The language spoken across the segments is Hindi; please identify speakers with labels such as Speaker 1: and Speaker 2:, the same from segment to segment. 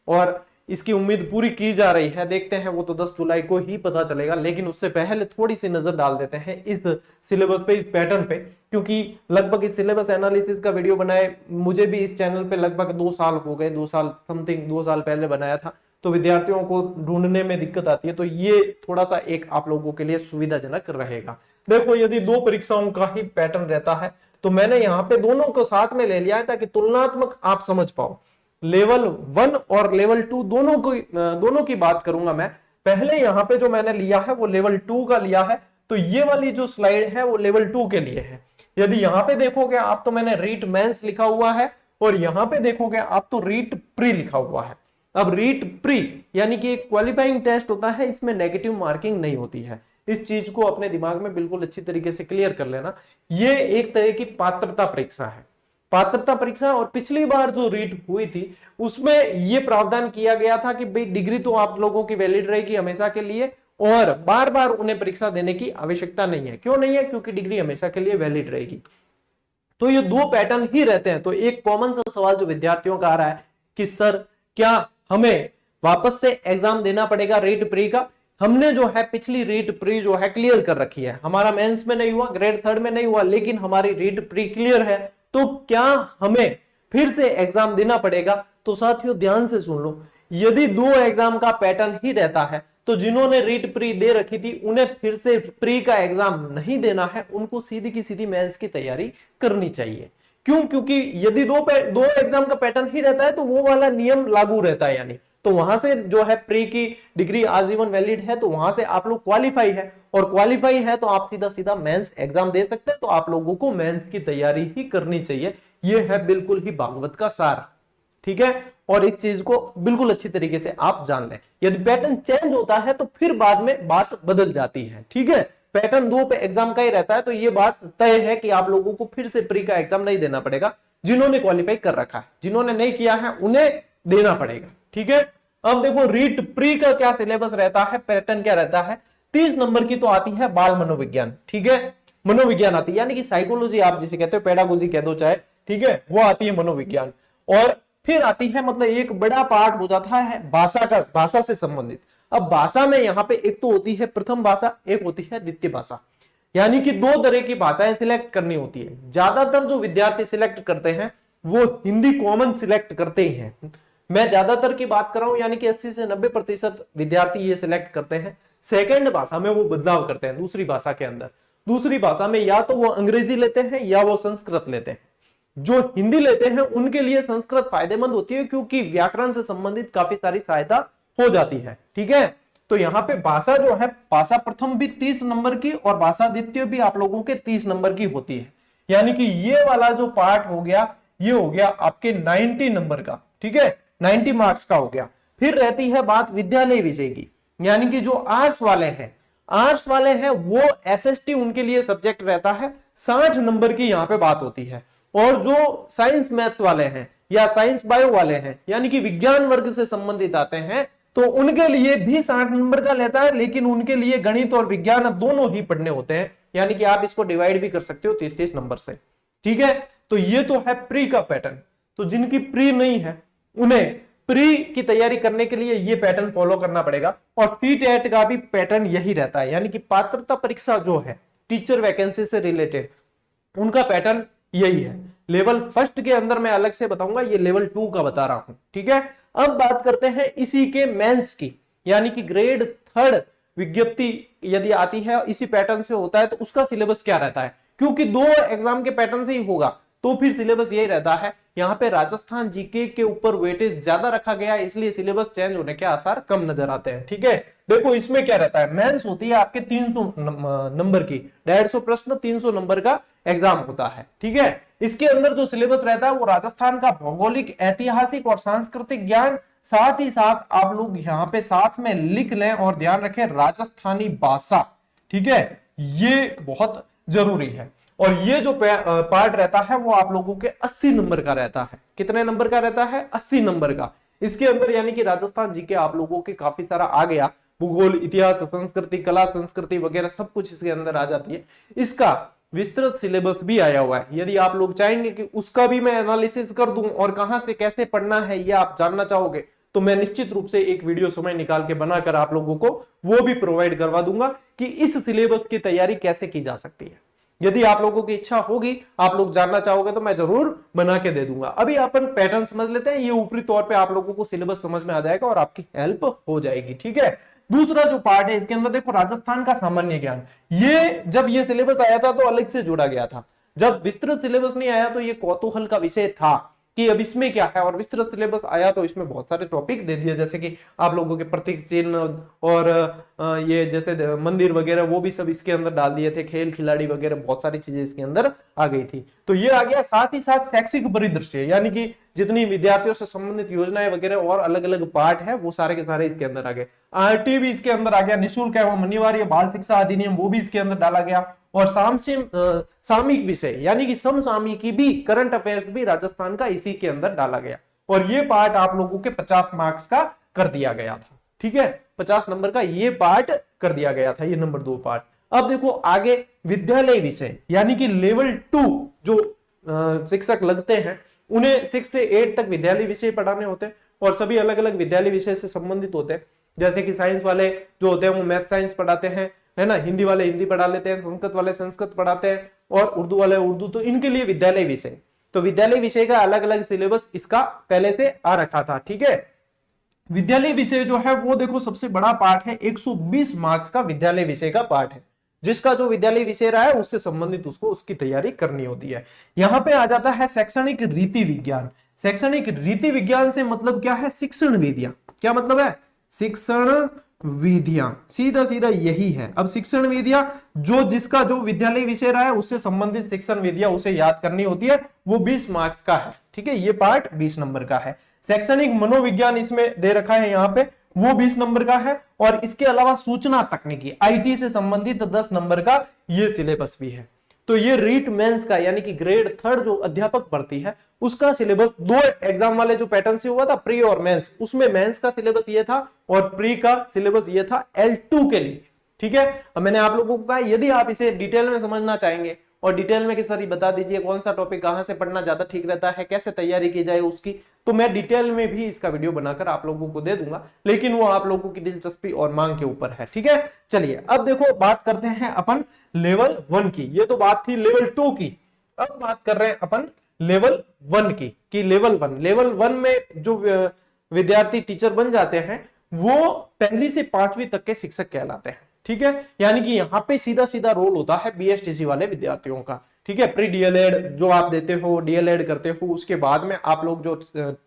Speaker 1: और इसकी उम्मीद पूरी की जा रही है। देखते हैं, वो तो 10 जुलाई को ही पता चलेगा, लेकिन उससे पहले थोड़ी सी नजर डाल देते हैं इस सिलेबस पे, इस पैटर्न पे, क्योंकि लगभग इस सिलेबस एनालिसिस का वीडियो बनाए मुझे भी इस चैनल पे लगभग 2 साल हो गए, 2 साल समथिंग, 2 साल पहले बनाया था, तो विद्यार्थियों को ढूंढने में दिक्कत आती है, तो ये थोड़ा सा एक आप लोगों के लिए सुविधाजनक रहेगा। देखो, यदि 2 परीक्षाओं का ही पैटर्न रहता है तो मैंने यहाँ पे दोनों को साथ में ले लिया है ताकि तुलनात्मक आप समझ पाओ। लेवल 1 और लेवल 2 दोनों की बात करूंगा मैं। पहले यहाँ पे जो मैंने लिया है वो लेवल 2 का लिया है, तो ये वाली जो स्लाइड है वो लेवल 2 के लिए है। यदि यहाँ पे देखोगे आप तो मैंने रीट मेंस लिखा हुआ है, और यहाँ पे देखोगे आप तो रीट प्री लिखा हुआ है। अब रीट प्री यानी कि एक क्वालिफाइंग टेस्ट होता है, इसमें नेगेटिव मार्किंग नहीं होती है। इस चीज को अपने दिमाग में बिल्कुल अच्छी तरीके से क्लियर कर लेना। ये एक तरह की पात्रता परीक्षा है, पात्रता परीक्षा। और पिछली बार जो रीट हुई थी उसमें यह प्रावधान किया गया था कि भाई डिग्री तो आप लोगों की वैलिड रहेगी हमेशा के लिए, और बार बार उन्हें परीक्षा देने की आवश्यकता नहीं है। क्यों नहीं है? क्योंकि डिग्री हमेशा के लिए वैलिड रहेगी। तो ये 2 पैटर्न ही रहते हैं। तो एक कॉमन सा सवाल जो विद्यार्थियों का आ रहा है कि सर क्या हमें वापस से एग्जाम देना पड़ेगा रीट प्री का? हमने जो है पिछली रीट प्री जो है क्लियर कर रखी है, हमारा मेंस में नहीं हुआ, ग्रेड 3 में नहीं हुआ, लेकिन हमारी रीट प्री क्लियर है, तो क्या हमें फिर से एग्जाम देना पड़ेगा? तो साथियों ध्यान से सुन लो, यदि 2 एग्जाम का पैटर्न ही रहता है तो जिन्होंने रीट प्री दे रखी थी उन्हें फिर से प्री का एग्जाम नहीं देना है, उनको सीधी की सीधी मेंस की तैयारी करनी चाहिए। क्यों? क्योंकि यदि दो एग्जाम का पैटर्न ही रहता है तो वो वाला नियम लागू रहता है, यानी तो वहां से जो है प्री की डिग्री आजीवन वैलिड है, तो वहां से आप लोग क्वालिफाई है, और क्वालिफाई है तो आप सीधा सीधा मेंस एग्जाम दे सकते हैं। तो आप लोगों को मेंस की तैयारी ही करनी चाहिए। यह है बिल्कुल ही भागवत का सार, ठीक है। और इस चीज को बिल्कुल अच्छी तरीके से आप जान लें। यदि पैटर्न चेंज होता है तो फिर बाद में बात बदल जाती है, ठीक है। पैटर्न 2 पे एग्जाम का ही रहता है तो ये बात तय है कि आप लोगों को फिर से प्री का एग्जाम नहीं देना पड़ेगा। जिन्होंने क्वालिफाई कर रखा है, जिन्होंने नहीं किया है उन्हें देना पड़ेगा, ठीक है। अब देखो रीट प्री का क्या सिलेबस रहता है, पैटर्न क्या रहता है। 30 नंबर की तो आती है बाल मनोविज्ञान, ठीक है। मनोविज्ञान आती है, यानी कि साइकोलॉजी आप जिसे कहते हो, पेडागोजी कह दो चाहे, ठीक है, वो आती है मनोविज्ञान। और फिर आती है, मतलब एक बड़ा पार्ट हो जाता है भाषा का, भाषा से संबंधित। अब भाषा में यहाँ पे एक तो होती है प्रथम भाषा, एक होती है द्वितीय भाषा, यानी कि 2 तरह की भाषाएं सिलेक्ट करनी होती है। ज्यादातर जो विद्यार्थी सिलेक्ट करते हैं वो हिंदी कॉमन सिलेक्ट करते ही हैं। मैं ज्यादातर की बात कर रहा हूं, यानी कि 80 से 90% विद्यार्थी ये सिलेक्ट करते हैं। सेकंड भाषा में वो बदलाव करते हैं, दूसरी भाषा के अंदर। दूसरी भाषा में या तो वो अंग्रेजी लेते हैं या वो संस्कृत लेते हैं। जो हिंदी लेते हैं उनके लिए संस्कृत फायदेमंद होती है, क्योंकि व्याकरण से संबंधित काफी सारी सहायता हो जाती है, ठीक है। तो यहाँ पे भाषा जो है, भाषा प्रथम भी 30 नंबर की और भाषा द्वितीय भी आप लोगों के 30 नंबर की होती है। यानी कि ये वाला जो पार्ट हो गया, ये हो गया आपके 90 नंबर का, ठीक है, 90 मार्क्स का हो गया। फिर रहती है बात विद्यालय विषय की, यानी कि जो आर्ट्स वाले हैं, आर्ट्स वाले हैं वो एसएसटी उनके लिए सब्जेक्ट रहता है, 60 नंबर की यहाँ पे बात होती है। और जो साइंस मैथ्स वाले हैं या साइंस बायो वाले हैं, यानी कि विज्ञान वर्ग से संबंधित आते हैं, तो उनके लिए भी 60 नंबर का लेता है, लेकिन उनके लिए गणित और विज्ञान दोनों ही पढ़ने होते हैं। यानी कि आप इसको डिवाइड भी कर सकते हो 30-30 नंबर से, ठीक है। तो ये तो है प्री का पैटर्न। तो जिनकी प्री नहीं है उन्हें प्री की तैयारी करने के लिए ये पैटर्न फॉलो करना पड़ेगा। और सीटेट का भी पैटर्न यही रहता है, यानी कि पात्रता परीक्षा जो है टीचर वैकेंसी से रिलेटेड, उनका पैटर्न यही है। लेवल फर्स्ट के अंदर मैं अलग से बताऊंगा, ये लेवल 2 का बता रहा हूं, ठीक है। अब बात करते हैं इसी के मेंस की, यानी कि ग्रेड 3 विज्ञप्ति यदि आती है इसी पैटर्न से होता है तो उसका सिलेबस क्या रहता है। क्योंकि 2 एग्जाम के पैटर्न से ही होगा तो फिर सिलेबस यही रहता है। यहाँ पे राजस्थान जीके के ऊपर वेटेज ज्यादा रखा गया है, इसलिए सिलेबस चेंज होने के आसार कम नजर आते हैं, ठीक है। देखो इसमें क्या रहता है, मेंस होती है आपके 300 नंबर की, 150 प्रश्न, 300 नंबर का एग्जाम होता है, ठीक है। इसके अंदर जो सिलेबस रहता है वो राजस्थान का भौगोलिक, ऐतिहासिक और सांस्कृतिक ज्ञान, साथ ही साथ आप लोग यहाँ पे साथ में लिख लें और ध्यान रखें राजस्थानी भाषा, ठीक है, ये बहुत जरूरी है। और ये जो पार्ट रहता है वो आप लोगों के 80 नंबर का रहता है। कितने नंबर का रहता है? 80 नंबर का। इसके अंदर यानी कि राजस्थान जी के आप लोगों के काफी सारा आ गया, भूगोल, इतिहास, संस्कृति, कला संस्कृति वगैरह सब कुछ इसके अंदर आ जाती है। इसका विस्तृत सिलेबस भी आया हुआ है। यदि आप लोग चाहेंगे कि उसका भी मैं एनालिसिस कर दूं और कहां से कैसे पढ़ना है ये आप जानना चाहोगे तो मैं निश्चित रूप से एक वीडियो समय निकाल के बनाकर आप लोगों को वो भी प्रोवाइड करवा दूंगा कि इस सिलेबस की तैयारी कैसे की जा सकती है। यदि आप लोगों की इच्छा होगी, आप लोग जानना चाहोगे, तो मैं जरूर बना के दे दूंगा। अभी अपन पैटर्न समझ लेते हैं, ये ऊपरी तौर पे आप लोगों को सिलेबस समझ में आ जाएगा और आपकी हेल्प हो जाएगी। ठीक है, दूसरा जो पार्ट है इसके अंदर देखो राजस्थान का सामान्य ज्ञान। ये जब ये सिलेबस आया था तो अलग से जोड़ा गया था, जब विस्तृत सिलेबस नहीं आया तो ये कौतूहल का विषय था कि अब इसमें क्या है, और विस्तृत सिलेबस आया तो इसमें बहुत सारे टॉपिक दे दिए, जैसे कि आप लोगों के प्रतीक चिन्ह और ये जैसे मंदिर वगैरह वो भी सब इसके अंदर डाल दिए थे, खेल खिलाड़ी वगैरह बहुत सारी चीजें इसके अंदर आ गई थी। तो ये आ गया, साथ ही साथ शैक्षिक परिदृश्य यानी कि जितनी विद्यार्थियों से संबंधित योजनाएं वगैरह और अलग अलग पार्ट है वो सारे के सारे इसके अंदर आ गए। आरटी भी इसके अंदर आ गया, निःशुल्क एवं अनिवार्य बाल शिक्षा अधिनियम वो भी इसके अंदर डाला गया, और सामयिक विषय यानी कि समसामयिकी भी, करंट अफेयर्स भी राजस्थान का इसी के अंदर डाला गया, और ये पार्ट आप लोगों के 50 मार्क्स का कर दिया गया था। ठीक है, 50 नंबर का ये पार्ट कर दिया गया था, ये नंबर 2 पार्ट। अब देखो आगे विद्यालय विषय यानी कि लेवल 2 जो शिक्षक लगते हैं उन्हें 6 से 8 तक विद्यालय विषय पढ़ाने होते हैं, और सभी अलग अलग विद्यालय विषय से संबंधित होते हैं। जैसे कि साइंस वाले जो होते हैं वो मैथ साइंस पढ़ाते हैं, है ना, हिंदी वाले हिंदी पढ़ा लेते हैं, संस्कृत वाले संस्कृत पढ़ाते हैं, और उर्दू वाले उर्दू। तो इनके लिए विद्यालय विषय, तो विद्यालय विषय का अलग अलग सिलेबस इसका पहले से आ रखा था। ठीक है, विद्यालय विषय जो है वो देखो सबसे बड़ा पार्ट है, 120 मार्क्स का विद्यालय विषय का पार्ट है, जिसका जो विद्यालय विषय रहा है उससे संबंधित उसको उसकी तैयारी करनी होती है। यहां पे आ जाता है शैक्षणिक रीति विज्ञान। शैक्षणिक रीति विज्ञान से मतलब क्या है, शिक्षण विधियां। क्या मतलब है, शिक्षण विधियां, सीधा सीधा यही है। अब शिक्षण विधियां जो जिसका जो विद्यालय विषय रहा है उससे संबंधित शिक्षण विधियां उसे याद करनी होती है, वो 20 मार्क्स का है। ठीक है, ये पार्ट 20 नंबर का है। शैक्षणिक मनोविज्ञान इसमें दे रखा है यहाँ पे, वो 20 नंबर का है, और इसके अलावा सूचना तकनीकी आईटी से संबंधित 10 नंबर का ये सिलेबस भी है। तो ये रीट मेंस का यानी कि ग्रेड 3 जो अध्यापक भर्ती है उसका सिलेबस, 2 एग्जाम वाले जो पैटर्न से हुआ था प्री और मेंस, उसमें मेंस का सिलेबस ये था और प्री का सिलेबस ये था L2 के लिए। ठीक है, अब मैंने आप लोगों को कहा यदि आप इसे डिटेल में समझना चाहेंगे और डिटेल में कि सर बता दीजिए कौन सा टॉपिक कहां से पढ़ना ज्यादा ठीक रहता है, कैसे तैयारी की जाए उसकी, तो मैं डिटेल में भी इसका वीडियो बनाकर आप लोगों को दे दूंगा, लेकिन वो आप लोगों की दिलचस्पी और मांग के ऊपर है। ठीक है, चलिए अब देखो बात करते हैं अपन लेवल 1 की। ये तो बात थी लेवल 2 की, अब बात कर रहे हैं अपन लेवल 1 की, कि लेवल 1 में जो विद्यार्थी टीचर बन जाते हैं वो पहली से 5वीं तक के शिक्षक कहलाते हैं। ठीक है, यानी कि यहाँ पे सीधा सीधा रोल होता है बीएसटीसी वाले विद्यार्थियों का। ठीक है, प्री डीएलएड जो आप देते हो, डीएलएड करते हो, उसके बाद में आप लोग जो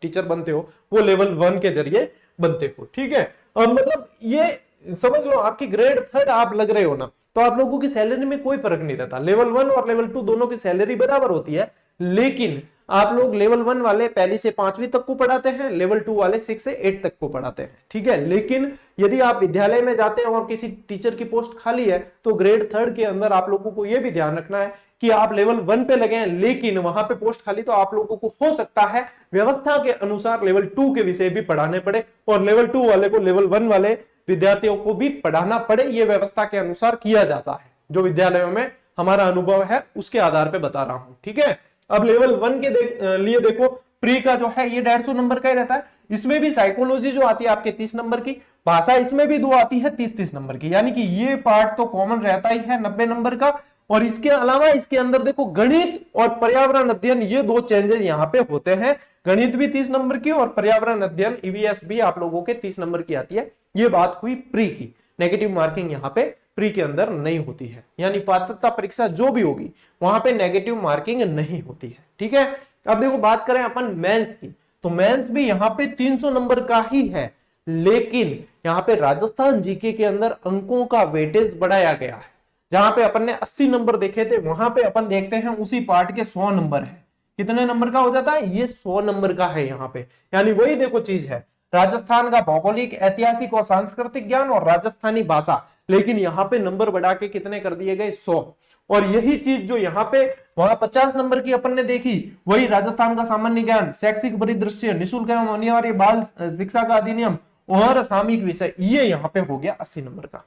Speaker 1: टीचर बनते हो वो लेवल 1 के जरिए बनते हो। ठीक है, मतलब ये समझ लो आपकी ग्रेड 3 आप लग रहे हो ना, तो आप लोगों की सैलरी में कोई फर्क नहीं रहता। लेवल 1 और लेवल 2 दोनों की सैलरी बराबर होती है, लेकिन आप लोग लेवल 1 वाले पहली से 5वीं तक को पढ़ाते हैं, लेवल 2 वाले 6 से 8 तक को पढ़ाते हैं। ठीक है, लेकिन यदि आप विद्यालय में जाते हैं और किसी टीचर की पोस्ट खाली है तो ग्रेड 3 के अंदर आप लोगों को यह भी ध्यान रखना है कि आप लेवल 1 पे लगे हैं, लेकिन वहां पे पोस्ट खाली, तो आप लोगों को हो सकता है व्यवस्था के अनुसार लेवल 2 के विषय भी पढ़ाने पड़े, और लेवल 2 वाले को लेवल 1 वाले विद्यार्थियों को भी पढ़ाना पड़े। ये व्यवस्था के अनुसार किया जाता है, जो विद्यालयों में हमारा अनुभव है उसके आधार पर बता रहा हूं। ठीक है, अब लेवल 1 के लिए देखो प्री का जो है ये 150 नंबर का ही रहता है। इसमें भी साइकोलॉजी जो आती है आपके 30 नंबर की, भाषा इसमें भी 2 आती है 30-30 नंबर की, यानी कि ये पार्ट तो कॉमन रहता ही है 90 नंबर का। और इसके अलावा इसके अंदर देखो गणित और पर्यावरण अध्ययन, ये 2 चेंजेस यहाँ पे होते हैं। गणित भी 30 नंबर की और पर्यावरण अध्ययन ईवीएस भी आप लोगों के 30 नंबर की आती है। ये बात हुई प्री की। नेगेटिव मार्किंग यहाँ पे प्री के अंदर नहीं होती है, यानी पात्रता परीक्षा जो भी होगी वहां पे नेगेटिव मार्किंग नहीं होती है। ठीक है, अब देखो बात करें अपन मेंस की, तो मेंस भी यहाँ पे 300 नंबर का ही है, लेकिन यहाँ पे राजस्थान जीके के अंदर अंकों का वेटेज बढ़ाया गया है। जहां पे अपन ने 80 नंबर देखे थे, वहां पे अपन देखते हैं उसी पार्ट के 100 नंबर है। कितने नंबर का हो जाता है, ये 100 नंबर का है यहाँ पे। यानी वही देखो चीज है, राजस्थान का भौगोलिक, ऐतिहासिक और सांस्कृतिक ज्ञान और राजस्थानी भाषा, लेकिन यहाँ पे नंबर बढ़ा के कितने कर दिए गए, 100। और यही चीज जो यहाँ पे वहां 50 नंबर की अपन ने देखी, वही राजस्थान का सामान्य ज्ञान, शैक्षिक परिदृश्य, निःशुल्क एवं अनिवार्य बाल शिक्षा का अधिनियम और सामयिक विषय, ये यहाँ पे हो गया 80 नंबर का।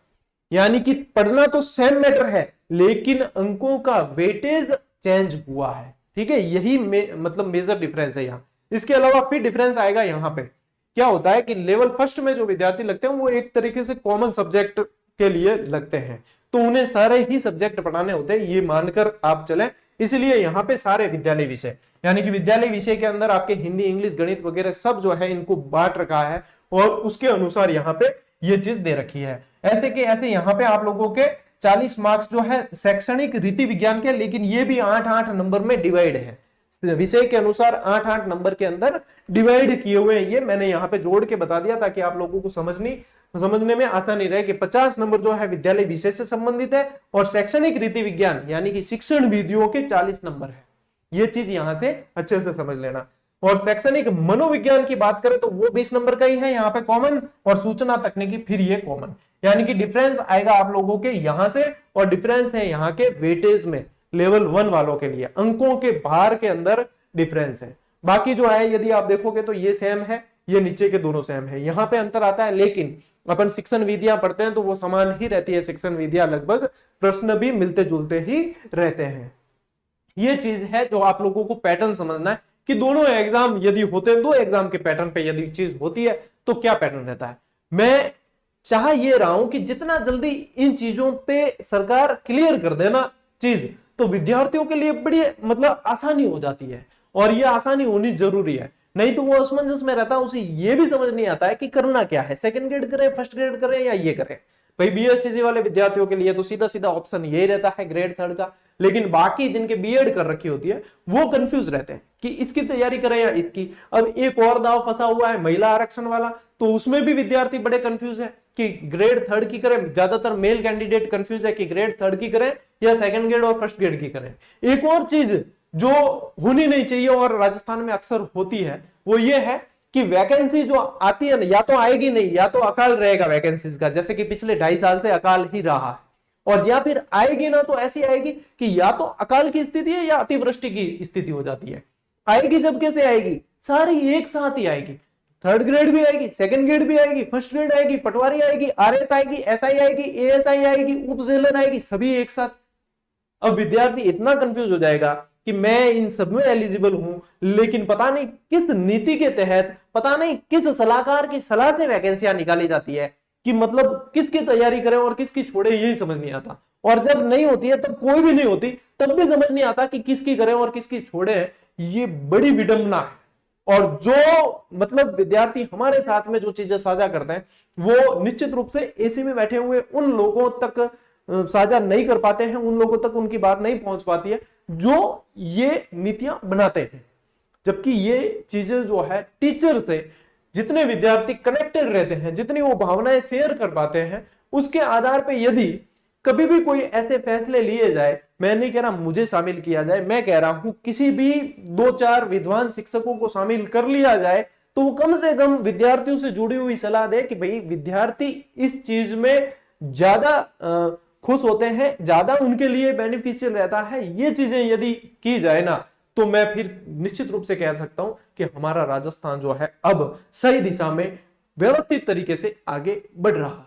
Speaker 1: यानी कि पढ़ना तो सेम मैटर है, लेकिन अंकों का वेटेज चेंज हुआ है। ठीक है, यही मतलब मेजर डिफरेंस है यहाँ। इसके अलावा फिर डिफरेंस आएगा यहाँ पे क्या होता है कि लेवल फर्स्ट में जो विद्यार्थी लगते हैं वो एक तरीके से कॉमन सब्जेक्ट के लिए लगते हैं, तो उन्हें सारे ही सब्जेक्ट पढ़ाने होते हैं, ये मानकर आप चलें। इसलिए यहाँ पे सारे विद्यालय विषय, यानी कि विद्यालय विषय के अंदर आपके हिंदी, इंग्लिश, गणित वगैरह सब जो है इनको बांट रखा है और उसके अनुसार यहाँ पे ये चीज दे रखी है। ऐसे के ऐसे यहाँ पे आप लोगों के 40 मार्क्स जो है शैक्षणिक रीति विज्ञान के, लेकिन ये भी 8-8 नंबर में डिवाइड है, विषय के अनुसार 8-8 नंबर के अंदर डिवाइड किए हुए हैं। ये मैंने यहाँ पे जोड़ के बता दिया ताकि आप लोगों को समझने में आसानी रहे कि 50 नंबर जो है विद्यालय विषय से संबंधित है और शैक्षणिक रीति विज्ञान यानी कि शिक्षण विधियों के 40 नंबर है। ये चीज यहां से अच्छे से समझ लेना। और शैक्षणिक मनोविज्ञान की बात करें तो वो 20 नंबर का ही है यहाँ पे कॉमन, और सूचना तकनीकी फिर ये कॉमन, यानी कि डिफरेंस आएगा आप लोगों के यहां से, और डिफरेंस है यहाँ के वेटेज में लेवल 1 वालों के लिए, अंकों के भार के अंदर डिफरेंस है। बाकी जो है यदि आप देखोगे तो ये सेम है, ये नीचे के दोनों सेम है, यहाँ पे अंतर आता है, लेकिन अपन शिक्षण विधियां पढ़ते हैं तो वो समान ही रहती है। शिक्षण विधियां लगभग प्रश्न भी मिलते जुलते ही रहते हैं। ये चीज है जो आप लोगों को पैटर्न समझना है कि दोनों एग्जाम यदि होते हैं, दो एग्जाम के पैटर्न पे यदि चीज होती है तो क्या पैटर्न रहता है। मैं चाह ये रहा हूं कि जितना जल्दी इन चीजों पे सरकार क्लियर कर देना चीज, तो विद्यार्थियों के लिए बड़ी मतलब आसानी हो जाती है, और ये आसानी होनी जरूरी है। नहीं तो वो असमंजस में रहता है, उसे ये भी समझ नहीं आता है कि करना क्या है, सेकंड ग्रेड करें, फर्स्ट ग्रेड करें या ये करें। भाई बीएसटीसी वाले विद्यार्थियों के लिए तो सीधा सीधा ऑप्शन यही रहता है ग्रेड 3 का, लेकिन बाकी जिनके बीएड कर रखी होती है वो कंफ्यूज रहते हैं कि इसकी तैयारी करें या इसकी। अब एक और दाव फंसा हुआ है महिला आरक्षण वाला, तो उसमें भी विद्यार्थी बड़े कंफ्यूज है कि ग्रेड 3 की करें। ज्यादातर मेल कैंडिडेट कंफ्यूज है कि ग्रेड 3 की करें या सेकंड ग्रेड और फर्स्ट ग्रेड की करें। एक और चीज जो होनी नहीं चाहिए और राजस्थान में अक्सर होती है वो ये है कि वैकेंसी जो आती है ना, या तो आएगी नहीं या तो अकाल रहेगा वैकेंसीज का, जैसे कि पिछले 2.5 साल से अकाल ही रहा है। और या फिर आएगी ना तो ऐसी आएगी कि या तो अकाल की स्थिति है या अतिवृष्टि की स्थिति हो जाती है। आएगी जब कैसे आएगी, सारी एक साथ ही आएगी। थर्ड ग्रेड भी आएगी, सेकंड ग्रेड भी आएगी, फर्स्ट ग्रेड आएगी, पटवारी आएगी, आरएस आएगी, एसआई आएगी, एएसआई आएगी, उप जेलर आएगी, सभी एक साथ। अब विद्यार्थी इतना कंफ्यूज हो जाएगा कि मैं इन सब में एलिजिबल हूं, लेकिन पता नहीं किस नीति के तहत, पता नहीं किस सलाहकार की सलाह से वैकेंसियां निकाली जाती है, कि मतलब किसकी तैयारी करें और किसकी छोड़े, यही समझ नहीं आता। और जब नहीं होती है तब कोई भी नहीं होती, तब भी समझ नहीं आता कि किसकी करें और किसकी छोड़े। ये बड़ी विडंबना है। और जो मतलब विद्यार्थी हमारे साथ में जो चीजें साझा करते हैं वो निश्चित रूप से एसी में बैठे हुए उन लोगों तक साझा नहीं कर पाते हैं, उन लोगों तक उनकी बात नहीं पहुंच पाती है जो ये नीतियां बनाते हैं। जबकि ये चीजें जो है टीचर से जितने विद्यार्थी कनेक्टेड रहते हैं, जितनी वो भावनाएं शेयर कर पाते हैं, उसके आधार पे यदि कभी भी कोई ऐसे फैसले लिए जाए, मैं नहीं कह रहा मुझे शामिल किया जाए, मैं कह रहा हूं किसी भी 2-4 विद्वान शिक्षकों को शामिल कर लिया जाए, तो वो कम से कम विद्यार्थियों से जुड़ी हुई सलाह दे कि भाई विद्यार्थी इस चीज में ज्यादा खुश होते हैं, ज्यादा उनके लिए बेनिफिशियल रहता है। ये चीजें यदि की जाए ना, तो मैं फिर निश्चित रूप से कह सकता हूं कि हमारा राजस्थान जो है अब सही दिशा में व्यवस्थित तरीके से आगे बढ़ रहा है।